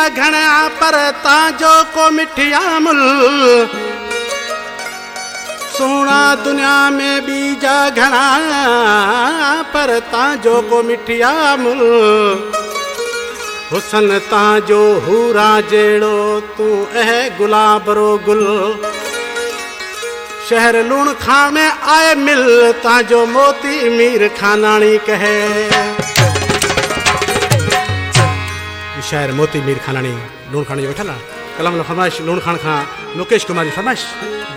घना पर ताजो को मिठिया मुल सोना दुनिया में बीजा घना पर ताजो को मिठिया मुल हुसन ताजो हूरा जेड़ो तू गुलाब रो गुल शहर लूण खां में आए मिल ताजो मोती मीर खानानी कहे शायर मोती मीर खानानी लूण खाने जो बैठा ना कलम फरमाइश लूण खान खां मुकेश कुमार जी फरमाइश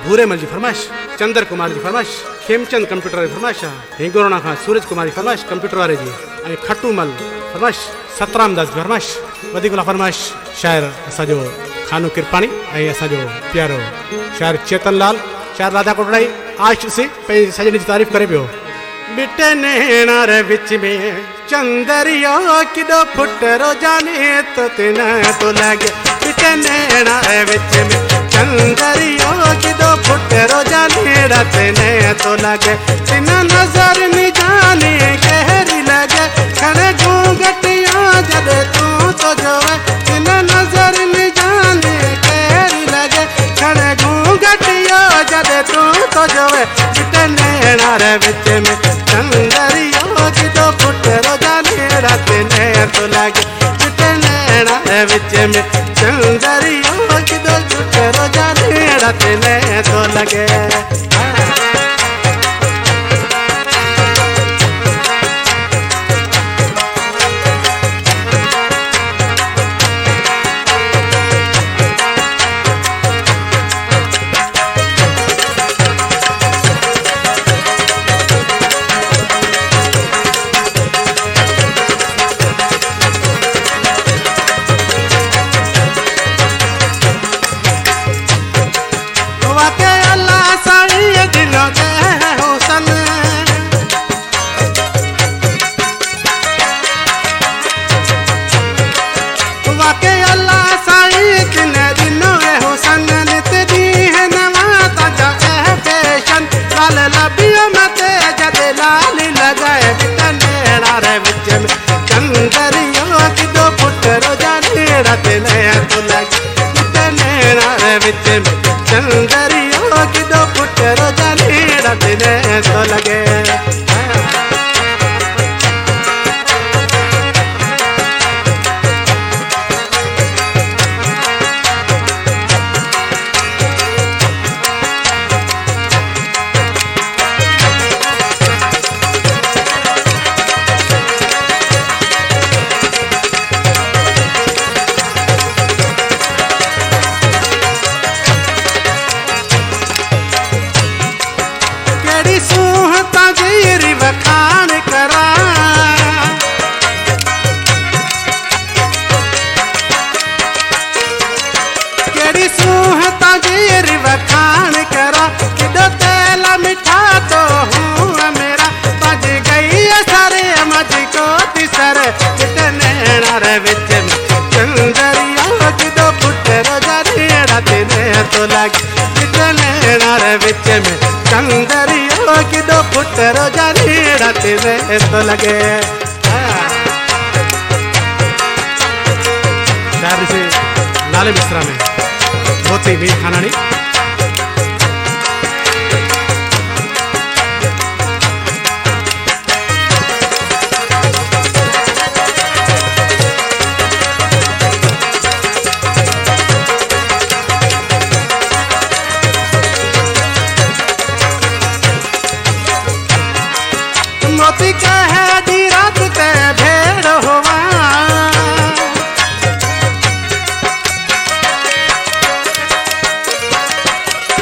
भूरेमल जी फरमाइश चंद्र कुमार जी फरमाइश खेमचंद कंप्यूटर जी फरमाइश हिंगोराणा खां सूरज कुमार जी फरमाइश कंप्यूटर वाले जी ऐं खटूमल फरमाइश सतराम दास फरमाइश वधीक फरमाइश शायर असांजो खानू किरपाणी ऐं असांजो प्यारो शायर चेतन लाल शायर राधा कोटड़ाई आश से पंहिंजी सजनी जी तारीफ़ करे पियो बिटे नैना रे विच में चंदरियो किडो फुटरो जाने तो तिन तो लगे बिटे नैना रे विच में चंदरियो किडो फुटरो जाने तिन तो लगे तिन नजर नहीं जाने गहरी लगे खड़े घूंघटिया जब तू तो जोवे तिन नजर नहीं जाने गहरी लगे खड़े घूंघटिया जब तू तो जोवे बिटे नैना रे विच में चंदरियो किडो फुटरो जाने तिने तो लगे बिटे नैना रे विच में चंदरियो किडो फुटरो जाने तिने तो लगे चंदरियो किडो फुटरो जाने तिने तो लगे तो लगे बिटे नैना रे विच में चंदरियो किडो फुटरो जाने तिने तो लगे शायर से लाले मिश्रा में मोती मीर खानानी मोती कहे दी रात ते भेड़ होवा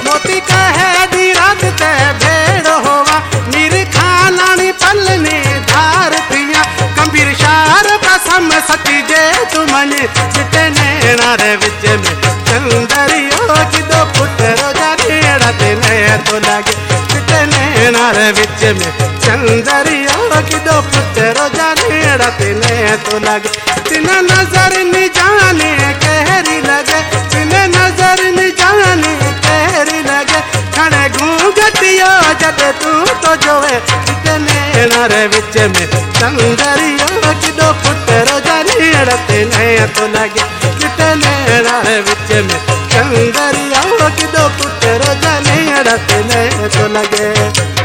मोती कहे दी रात ते भेड़ होवा मीर खानानी पलनी धार पिया कबीर शार कसम सची जे तुमने बिटे नैना रे विच में चंदरियो किडो फुटरो जाने तिने तो लगे बिटे नैना रे विच में चंदरियो किडो फुटरो जाने तिने तो लगे तिन नजर नहीं जाने गहरी लगे तिन नजर नहीं जाने गहरी लगे खड़े घूंघटियो जब तू तो जोवे बिटे नैना रे विच में चंदरियो किडो फुटरो जाने तिने तो लगे नैना विच में चंदरिया किदो पुत्र जाने अड़ते ने तो लगे।